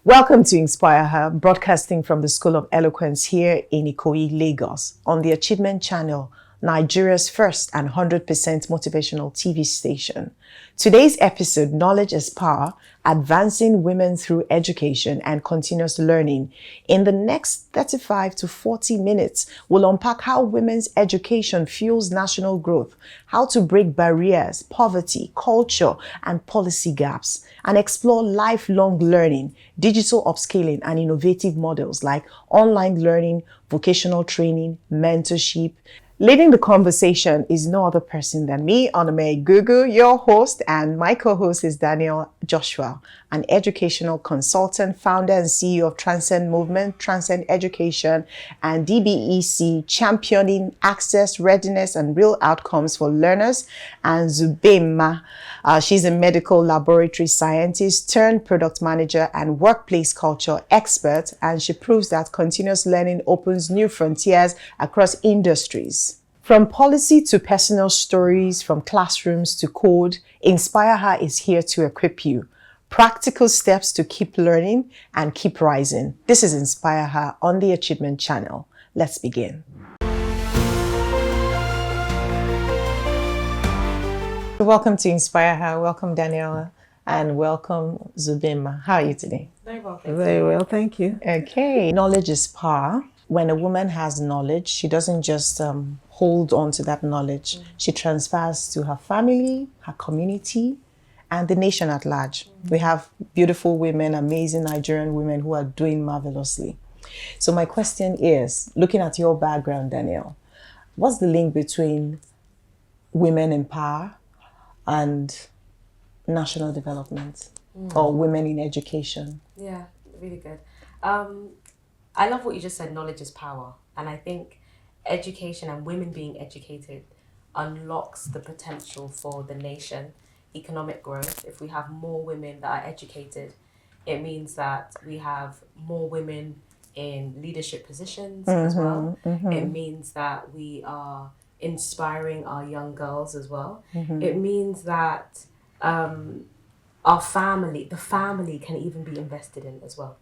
Welcome to InspireHER, broadcasting from the School of Eloquence here in Ikoyi, Lagos, on the Achievement Channel, Nigeria's first and 100% motivational TV station. Today's episode, Knowledge is Power, Advancing Women Through Education and Continuous Learning. In the next 35 to 40 minutes, we'll unpack how women's education fuels national growth, how to break barriers, poverty, culture, and policy gaps, and explore lifelong learning, digital upskilling, and innovative models like online learning, vocational training, mentorship. Leading the conversation is no other person than me, Onome Iguru, your host, and my co-host is Danielle Joshua, an educational consultant, founder and CEO of Transcend Movement, Transcend Education, and DBEC, championing access, readiness, and real outcomes for learners, and Zubemma. She's a medical laboratory scientist turned product manager and workplace culture expert, and she proves that continuous learning opens new frontiers across industries. From policy to personal stories, from classrooms to code, InspireHER is here to equip you. Practical steps to keep learning and keep rising. This is InspireHER on the Achievement Channel. Let's begin. Welcome to InspireHER. Welcome, Danielle, and welcome, Zubemma. How are you today? Very well, thank you. Very well, thank you. Okay. Knowledge is power. When a woman has knowledge, she doesn't just hold on to that knowledge. She transfers to her family, her community, and the nation at large. We have beautiful women, amazing Nigerian women who are doing marvelously. So my question is, looking at your background, Danielle, what's the link between women in power and national development or women in education? Yeah, really good. I love what you just said, knowledge is power. And I think education and women being educated unlocks the potential for the nation, economic growth. If we have more women that are educated, it means that we have more women in leadership positions as well. It means that we are inspiring our young girls as well. It means that our family, the family can even be invested in as well.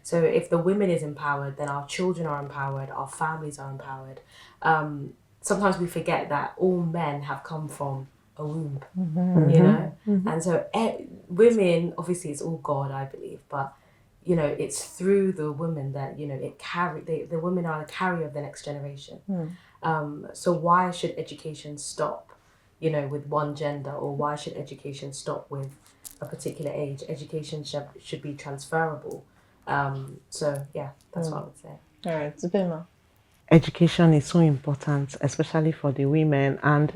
So if the women is empowered, then our children are empowered, our families are empowered. Sometimes we forget that all men have come from a womb, you know? And so women, obviously it's all God, I believe, but you know, it's through the women that, you know, the women are the carrier of the next generation. So why should education stop, you know, with one gender, or why should education stop with a particular age? Education should be transferable. So yeah, that's what I would say. All right, Zubemma. Education is so important, especially for the women. And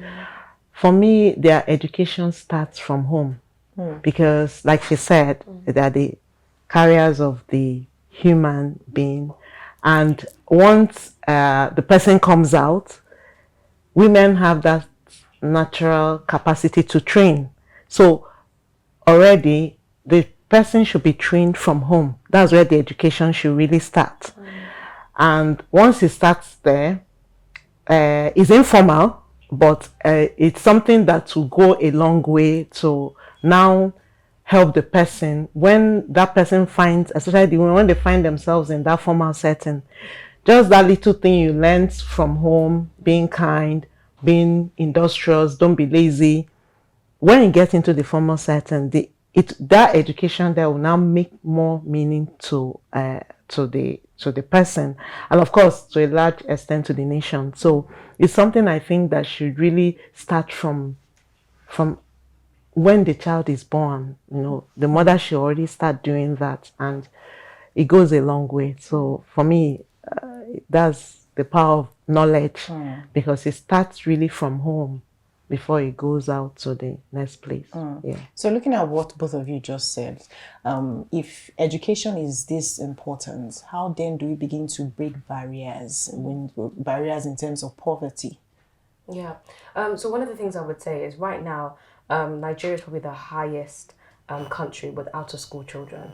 for me, their education starts from home. Because like she said, they're the carriers of the human being. And once the person comes out, women have that natural capacity to train. So already the person should be trained from home. That's where the education should really start. And once it starts there, it's informal, but it's something that will go a long way to now help the person when that person finds, especially when they find themselves in that formal setting. Just that little thing you learned from home, being kind, being industrious, don't be lazy. When you get into the formal setting, that education there will now make more meaning to the person, and of course to a large extent to the nation. So it's something I think that should really start from when the child is born. You know, the mother should already start doing that, and it goes a long way. So for me, that's the power of knowledge, because it starts really from home before it goes out to the next place. Yeah. So looking at what both of you just said, if education is this important, how then do we begin to break barriers, barriers in terms of poverty? Yeah. So one of the things I would say is right now, Nigeria is probably the highest country with out-of-school children.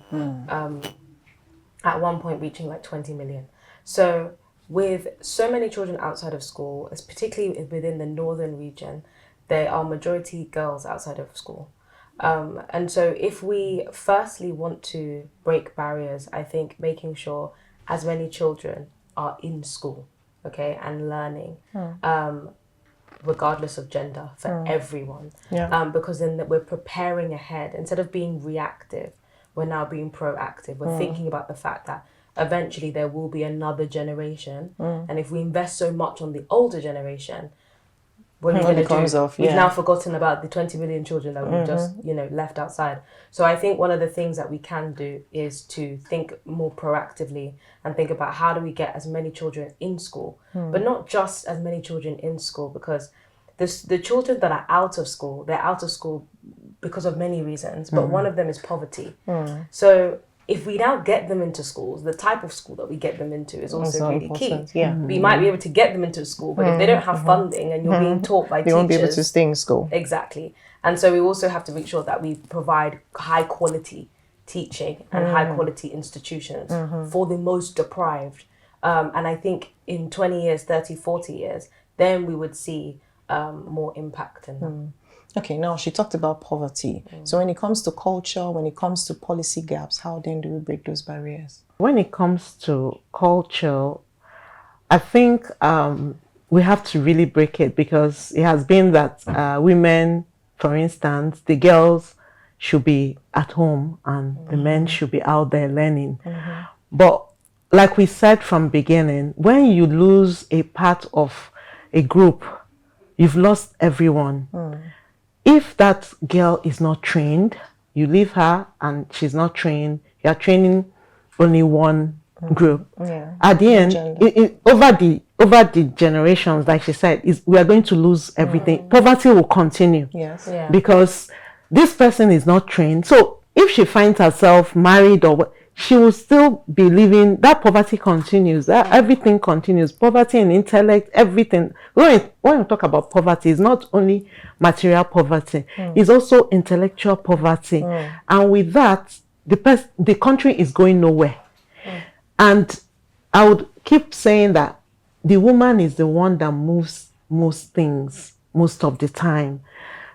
At one point reaching like 20 million. So with so many children outside of school, particularly within the northern region, there are majority girls outside of school. And so if we firstly want to break barriers, I think making sure as many children are in school, okay, and learning, regardless of gender, for everyone. Because then we're preparing ahead. Instead of being reactive, we're now being proactive. We're thinking about the fact that eventually there will be another generation. And if we invest so much on the older generation, what are we going to do? We've now forgotten about the 20 million children that we've just, left outside. So I think one of the things that we can do is to think more proactively and think about how do we get as many children in school, but not just as many children in school, because the children that are out of school, they're out of school because of many reasons, but one of them is poverty. So if we now get them into schools, the type of school that we get them into is also really key. We might be able to get them into school, but if they don't have funding and you're being taught by teachers, they won't be able to stay in school. Exactly. And so we also have to make sure that we provide high quality teaching and high quality institutions for the most deprived. And I think in 20 years, 30, 40 years, then we would see more impact in them. Okay, now she talked about poverty. So when it comes to culture, when it comes to policy gaps, how then do we break those barriers? When it comes to culture, I think we have to really break it, because it has been that women, for instance, the girls should be at home and the men should be out there learning. But like we said from beginning, when you lose a part of a group, you've lost everyone. If that girl is not trained, you leave her and she's not trained, you're training only one group. At the end, over the generations, like she said, we are going to lose everything. Poverty will continue. Because this person is not trained. So if she finds herself married or what, she will still be living, that poverty continues, that everything continues, poverty in intellect, everything. When we talk about poverty, it's not only material poverty, it's also intellectual poverty. And with that, the country is going nowhere. And I would keep saying that the woman is the one that moves most things, most of the time.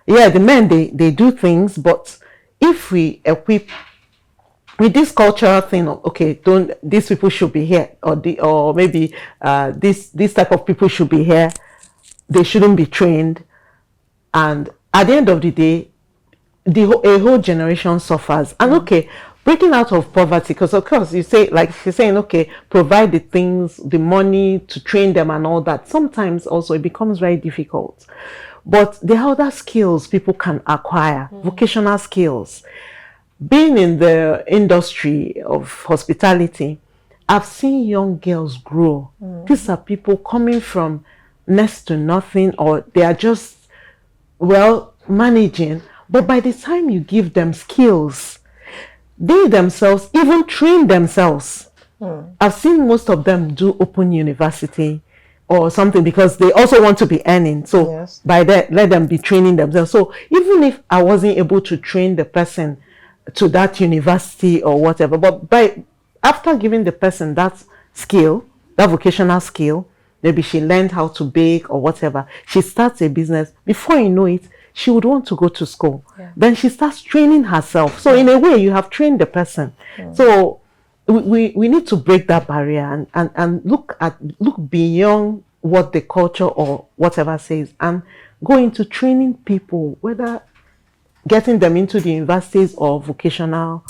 Yeah, the men, they do things, but if we equip with this cultural thing of, okay, these people should be here, or maybe this type of people should be here, they shouldn't be trained, and at the end of the day, a whole generation suffers. And okay, breaking out of poverty, because of course you say, like she's saying, okay, provide the things, the money to train them and all that. Sometimes also it becomes very difficult, but there are other skills people can acquire, vocational skills. Being in the industry of hospitality, I've seen young girls grow. These are people coming from next to nothing, or they are just, managing. But by the time you give them skills, they themselves even train themselves. I've seen most of them do open university or something, because they also want to be earning. So by that, let them be training themselves. So even if I wasn't able to train the person to that university or whatever, but after giving the person that skill, that vocational skill, maybe she learned how to bake or whatever, she starts a business. Before you know it, she would want to go to school. Then she starts training herself. So in a way, you have trained the person. So we need to break that barrier and look beyond what the culture or whatever says, and go into training people, whether getting them into the universities or vocational,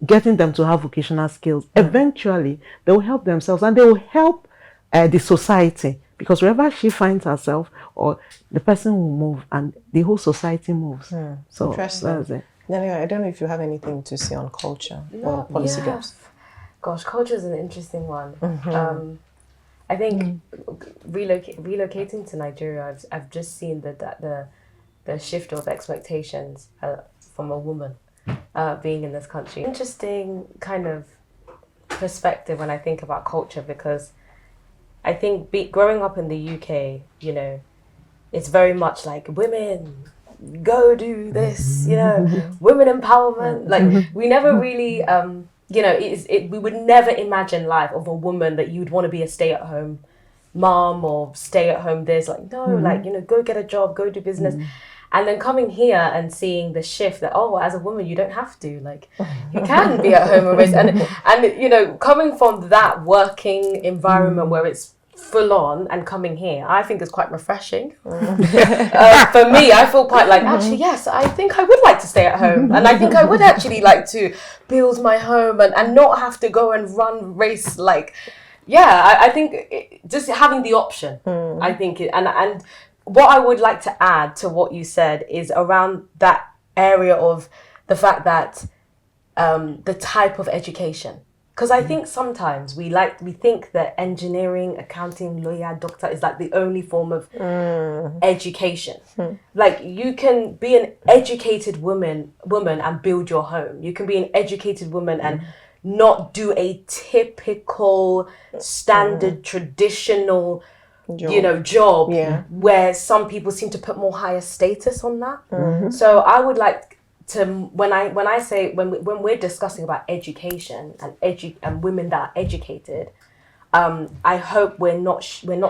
getting them to have vocational skills. Eventually, they will help themselves and they will help the society, because wherever she finds herself, or the person will move and the whole society moves. So that's it. Danielle, I don't know if you have anything to say on culture or policy gaps. Gosh, culture is an interesting one. I think relocating to Nigeria, I've just seen the shift of expectations from a woman being in this country. Interesting kind of perspective when I think about culture, because I think growing up in the UK, it's very much like women, go do this, women empowerment. Like we never really, we would never imagine life of a woman that you would want to be a stay-at-home mom or stay at home. There's like, no, go get a job, go do business. And then coming here and seeing the shift that, oh, as a woman, you don't have to, like, you can be at home and raise, and you know, coming from that working environment where it's full on and coming here, I think is quite refreshing. For me, I feel quite like, actually, yes, I think I would like to stay at home. And I think I would actually like to build my home and not have to go and race, like, I think just having the option, I think, and what I would like to add to what you said is around that area of the fact that the type of education. Because I think sometimes we think that engineering, accounting, lawyer, doctor is like the only form of education. Like, you can be an educated woman and build your home. You can be an educated woman and not do a typical, standard, traditional job where some people seem to put more higher status on that. So I would like to, when I say, when we're discussing about education and women that are educated, I hope we're not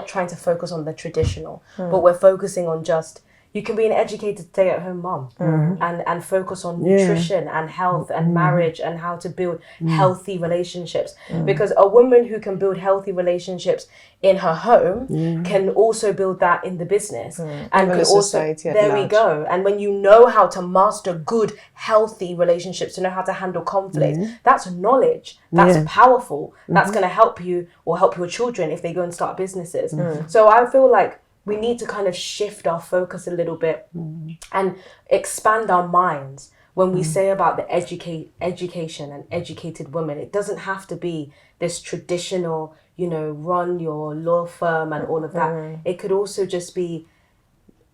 trying to focus on the traditional, but we're focusing on just, you can be an educated stay-at-home mom and focus on nutrition and health and marriage and how to build healthy relationships. Because a woman who can build healthy relationships in her home can also build that in the business and can also, there we go. And when you know how to master good, healthy relationships, to know how to handle conflict, that's knowledge. That's powerful. That's going to help you or help your children if they go and start businesses. So I feel like we need to kind of shift our focus a little bit and expand our minds when we say about the education and educated women. It doesn't have to be this traditional, run your law firm and all of that. It could also just be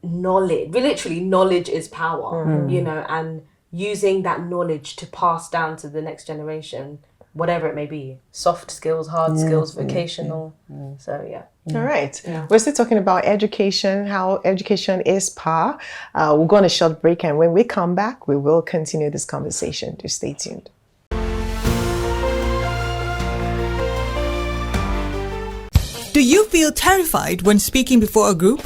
knowledge. Literally, knowledge is power, and using that knowledge to pass down to the next generation, whatever it may be, soft skills, hard skills, vocational. So all right. We're still talking about education, how education is power. We'll go on a short break, and when we come back, we will continue this conversation. Just stay tuned. Do you feel terrified when speaking before a group?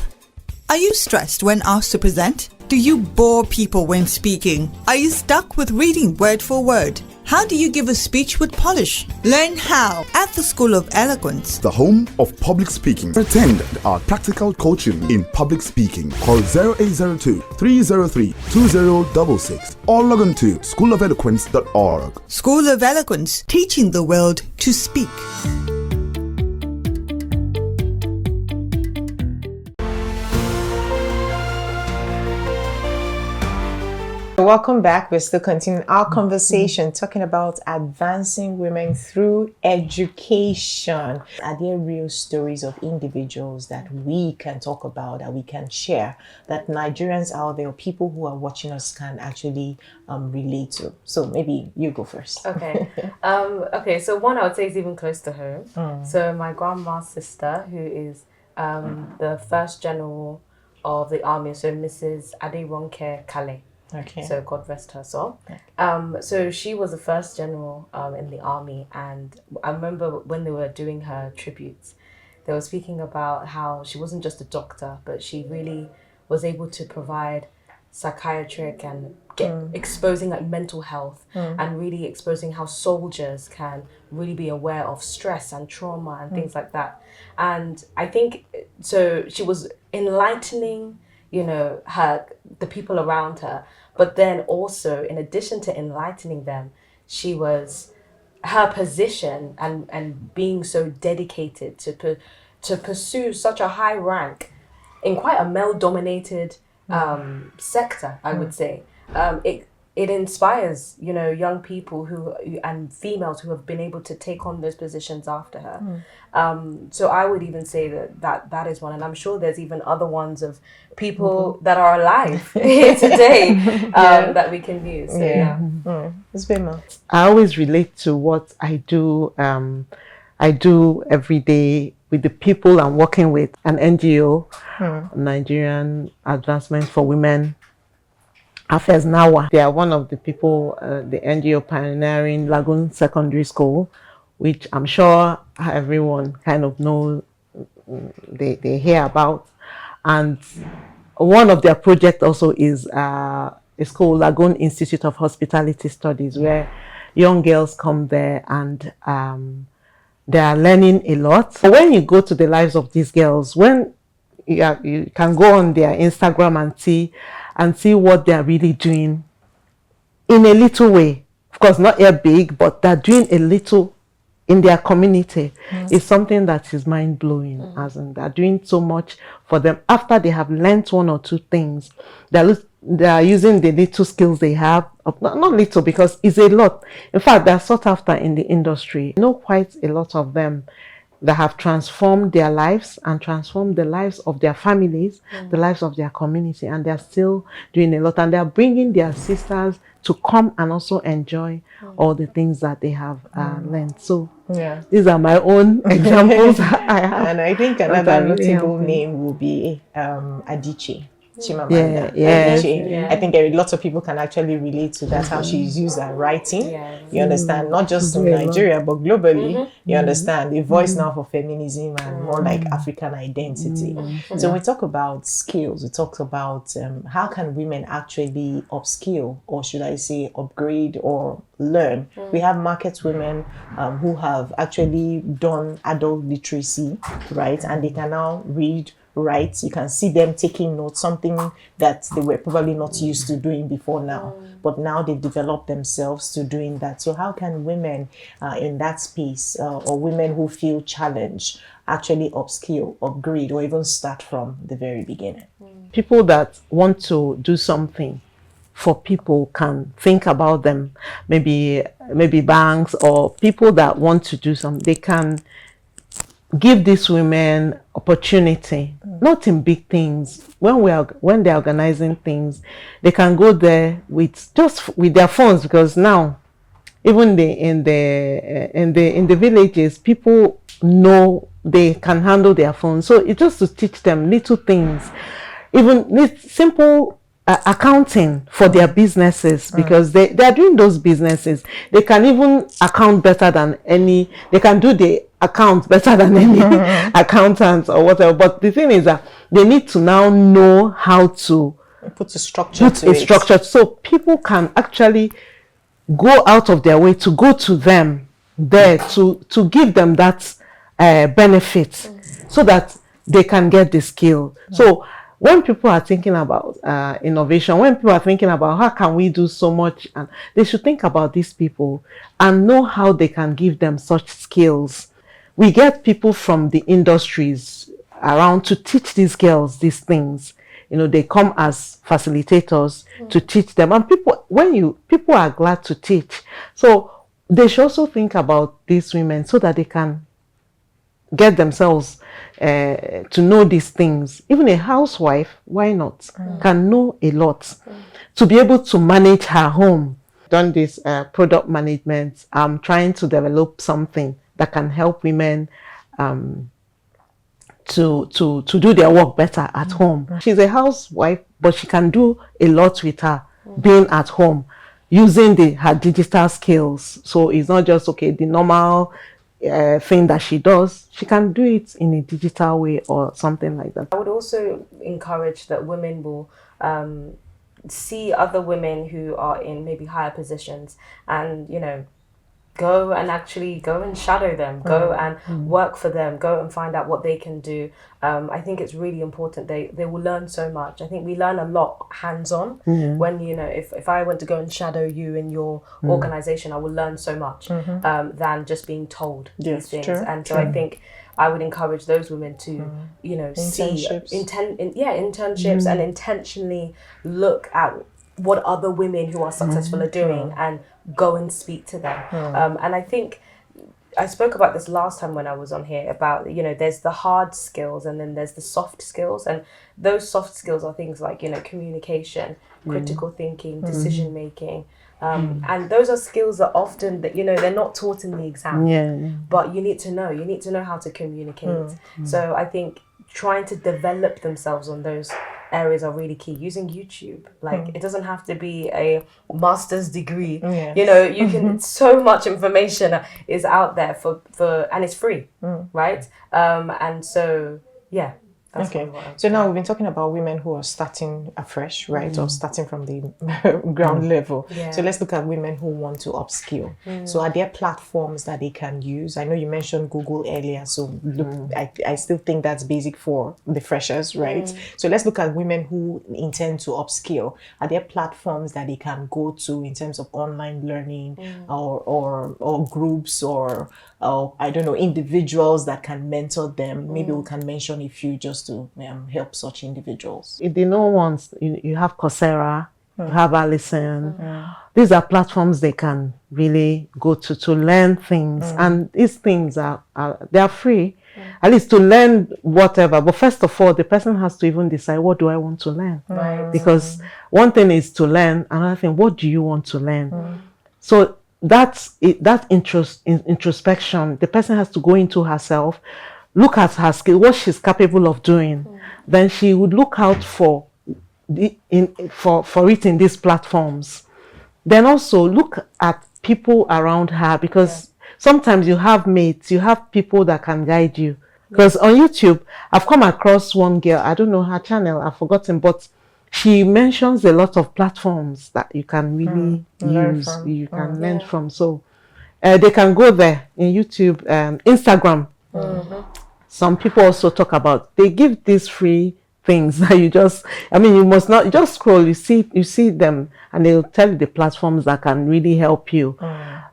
Are you stressed when asked to present? Do you bore people when speaking? Are you stuck with reading word for word? How do you give a speech with polish? Learn how at the School of Eloquence, the home of public speaking. Attend our practical coaching in public speaking. Call 0802 303 2066 or log on to schoolofeloquence.org. School of Eloquence, teaching the world to speak. Welcome back. We're still continuing our conversation talking about advancing women through education. Are there real stories of individuals that we can talk about, that we can share, that Nigerians out there, people who are watching us, can actually relate to? So maybe you go first. Okay. So one I would say is even close to home. So my grandma's sister, who is the first general of the army, so Mrs. Aderonke Kale. Okay. So God rest her soul. So she was the first general in the army, and I remember when they were doing her tributes, they were speaking about how she wasn't just a doctor, but she really was able to provide psychiatric and exposing like mental health and really exposing how soldiers can really be aware of stress and trauma and things like that. And I think so she was enlightening the people around her, but then also, in addition to enlightening them, her position and being so dedicated to pursue such a high rank in quite a male-dominated sector, I would say. It inspires, young people and females who have been able to take on those positions after her. So I would even say that is one, and I'm sure there's even other ones of people that are alive here today that we can use. So, Zubemma. I always relate to what I do. I do every day with the people I'm working with, an NGO, Nigerian Advancement for Women Affairs Nawa. They are one of the people, the NGO pioneering Lagoon Secondary School, which I'm sure everyone kind of knows, they hear about. And one of their projects also is it's called Lagoon Institute of Hospitality Studies, where young girls come there and they are learning a lot. So when you go to the lives of these girls, when you can go on their Instagram and see what they are really doing in a little way. Of course, not a big, but they're doing a little in their community. It's something that is mind-blowing, as in they're doing so much for them. After they have learned one or two things, they are using the little skills they have, not little, because it's a lot. In fact, they're sought after in the industry. I know quite a lot of them that have transformed their lives and transformed the lives of their families, the lives of their community, and they're still doing a lot. And they're bringing their sisters to come and also enjoy all the things that they have learned. So these are my own examples I have. And I think another notable name will be Adichie. Chimamanda. I think lots of people can actually relate to that, how she's used her writing. You understand, not just in Nigeria but globally. You understand, the voice now for feminism and more like African identity. So we talk about skills. We talk about how can women actually upskill, or should I say upgrade or learn. We have market women who have actually done adult literacy, right, and they can now read, right? You can see them taking notes, something that they were probably not used to doing before now, but now they've developed themselves to doing that. So how can women in that space or women who feel challenged actually upskill, upgrade, or even start from the very beginning? People that want to do something for people can think about them, maybe banks or people that want to do something. They can give these women opportunity, not in big things. When they're organizing things, they can go there with their phones, because now even in the villages, people know they can handle their phones. So it's just to teach them little things, even simple accounting for their businesses, because they are doing those businesses. They can even account better than any. They can do the accounts better than any accountants or whatever. But the thing is that they need to now know how to put a structure to it. Structure, so people can actually go out of their way to go to them there to give them that benefit, so that they can get the skill. So when people are thinking about innovation, when people are thinking about how can we do so much, and they should think about these people and know how they can give them such skills. We get people from the industries around to teach these girls these things. They come as facilitators to teach them, and people are glad to teach. So they should also think about these women so that they can get themselves to know these things. Even a housewife, why not, can know a lot to be able to manage her home. Done this product management. I'm trying to develop something that can help women to do their work better at home. She's a housewife, but she can do a lot with her being at home, using her digital skills. So it's not just the normal thing that she does. She can do it in a digital way or something like that. I would also encourage that women will see other women who are in maybe higher positions and go and shadow them, go and work for them, go and find out what they can do. I think it's really important. They will learn so much. I think we learn a lot hands-on when, if I went to go and shadow you in your organization, I will learn so much than just being told these things. True, and so I think I would encourage those women to, see internships and intentionally look at what other women who are successful are doing and go and speak to them. And I think I spoke about this last time when I was on here about, there's the hard skills and then there's the soft skills. And those soft skills are things like, communication, critical thinking, decision making. And those are skills that often they're not taught in the exam, but you need to know how to communicate. So I think trying to develop themselves on those areas are really key. Using YouTube, it doesn't have to be a master's degree. You can so much information is out there for and it's free, right? And so That's Okay. what I would So say. now we've been talking about women who are starting afresh, right? Or starting from the ground level. Yeah. So let's look at women who want to upskill. So are there platforms that they can use? I know you mentioned Google earlier. So look, I still think that's basic for the freshers, right? So let's look at women who intend to upskill. Are there platforms that they can go to in terms of online learning or groups or I don't know, individuals that can mentor them? Maybe we can mention a few just to help such individuals. If the no ones, you have Coursera, you have Allison. These are platforms they can really go to learn things, and these things are they are free, at least to learn whatever. But first of all, the person has to even decide, what do I want to learn? Right. Because one thing is to learn, another thing, what do you want to learn? So that's it, that introspection. The person has to go into herself, look at her skill, what she's capable of doing. Then she would look out for it in these platforms. Then also look at people around her, because sometimes you have mates, you have people that can guide you. Because on YouTube, I've come across one girl, I don't know her channel, I've forgotten, but she mentions a lot of platforms that you can really use, you can learn from. So they can go there in YouTube, Instagram. Some people also talk about, they give these free things that you just, I mean, you must not just scroll, you see them, and they'll tell you the platforms that can really help you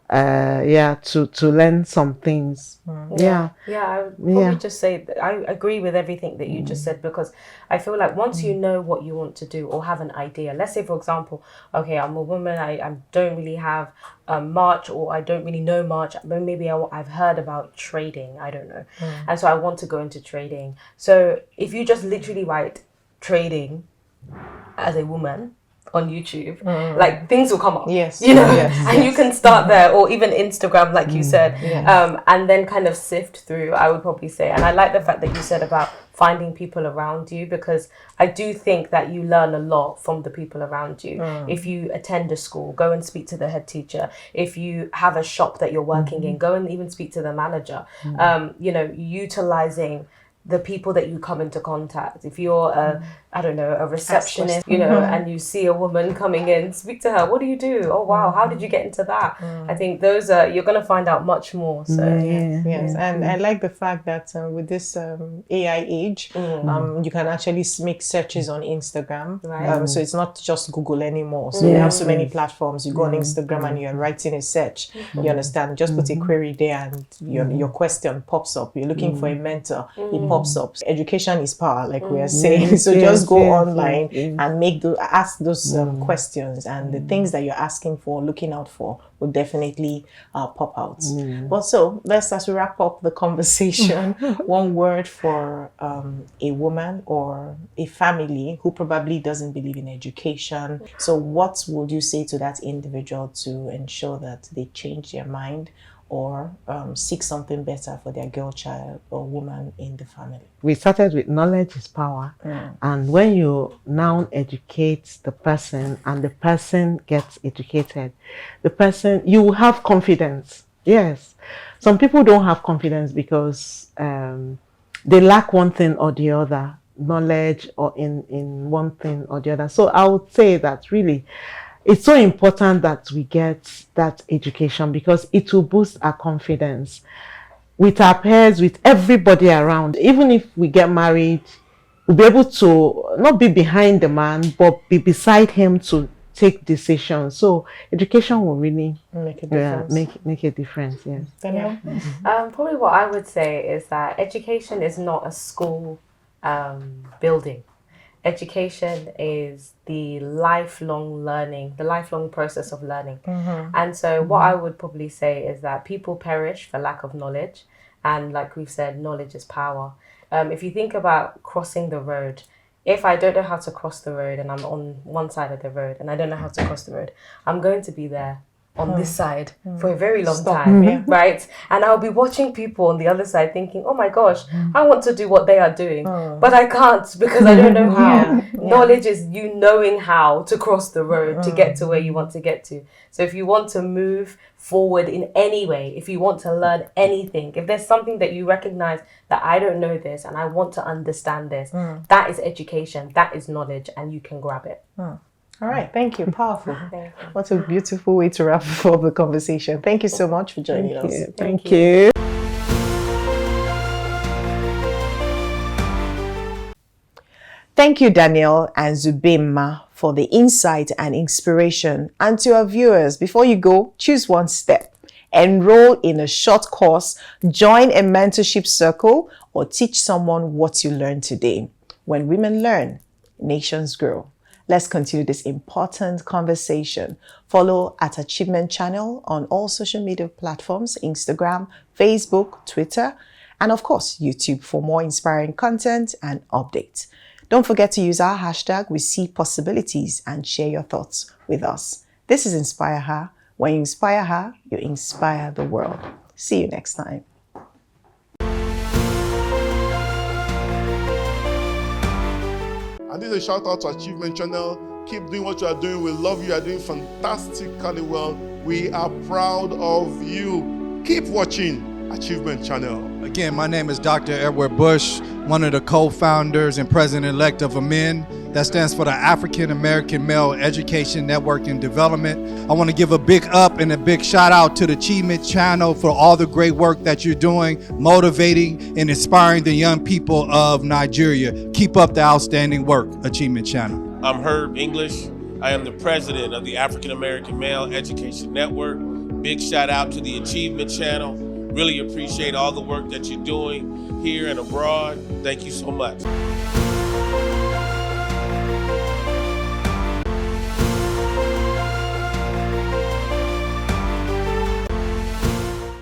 to learn some things. Yeah, I would probably just say that I agree with everything that you just said, because I feel like once you know what you want to do or have an idea, let's say for example, okay, I'm a woman, I don't really have much, or I don't really know much, but maybe I've heard about trading, I don't know, and so I want to go into trading. So if you just literally write trading as a woman on YouTube, like things will come up, and you can start there, or even Instagram, like you said, and then kind of sift through, I would probably say. And I like the fact that you said about finding people around you, because I do think that you learn a lot from the people around you. If you attend a school, go and speak to the head teacher. If you have a shop that you're working in, go and even speak to the manager. Utilizing the people that you come into contact. If you're a receptionist, and you see a woman coming in, speak to her. What do you do? Oh wow, how did you get into that? I think those are, you're going to find out much more. So And I like the fact that with this AI age, you can actually make searches on Instagram. Right. So it's not just Google anymore. So you have so many platforms. You go on Instagram and you're writing a search. You understand? Just put a query there and your question pops up. You're looking for a mentor. It pops up. Education is power, like we are saying. So just go online and ask those questions, and the things that you're asking for, looking out for, will definitely pop out. But so let's, as we wrap up the conversation, one word for a woman or a family who probably doesn't believe in education. So what would you say to that individual to ensure that they change their mind or seek something better for their girl child or woman in the family? We started with knowledge is power. And when you now educate the person and the person gets educated, you will have confidence. Yes. Some people don't have confidence because they lack one thing or the other, knowledge or in one thing or the other. So I would say that really, it's so important that we get that education, because it will boost our confidence with our peers, with everybody around. Even if we get married, we'll be able to not be behind the man, but be beside him to take decisions. So education will really make a difference. Make a difference. Yes. Danielle? Probably what I would say is that education is not a school building. Education is the lifelong learning, the lifelong process of learning. And so what I would probably say is that people perish for lack of knowledge. And like we've said, knowledge is power. If you think about crossing the road, if I don't know how to cross the road and I'm on one side of the road and I don't know how to cross the road, I'm going to be there on this side for a very long time, right? And I'll be watching people on the other side thinking, oh my gosh, I want to do what they are doing, but I can't because I don't know how. Knowledge is you knowing how to cross the road to get to where you want to get to. So if you want to move forward in any way, if you want to learn anything, if there's something that you recognize that I don't know this and I want to understand this, that is education, that is knowledge, and you can grab it. All right, thank you. Powerful. Thank you. What a beautiful way to wrap up the conversation. Thank you so much for joining us. Thank you. Thank you, Danielle and Zubemma, for the insight and inspiration. And to our viewers, before you go, choose one step. Enroll in a short course, join a mentorship circle, or teach someone what you learned today. When women learn, nations grow. Let's continue this important conversation. Follow at Achievement Channel on all social media platforms, Instagram, Facebook, Twitter, and of course, YouTube for more inspiring content and updates. Don't forget to use our hashtag, We See Possibilities, and share your thoughts with us. This is InspireHER. When you inspire her, you inspire the world. See you next time. And this is a shout out to Achievement Channel. Keep doing what you are doing. We love you. You are doing fantastically well. We are proud of you. Keep watching Achievement Channel. Again, my name is Dr. Edward Bush, one of the co-founders and president-elect of AMEN. That stands for the African American Male Education Network and Development. I want to give a big up and a big shout out to the Achievement Channel for all the great work that you're doing, motivating and inspiring the young people of Nigeria. Keep up the outstanding work, Achievement Channel. I'm Herb English. I am the president of the African American Male Education Network. Big shout out to the Achievement Channel. Really appreciate all the work that you're doing here and abroad. Thank you so much.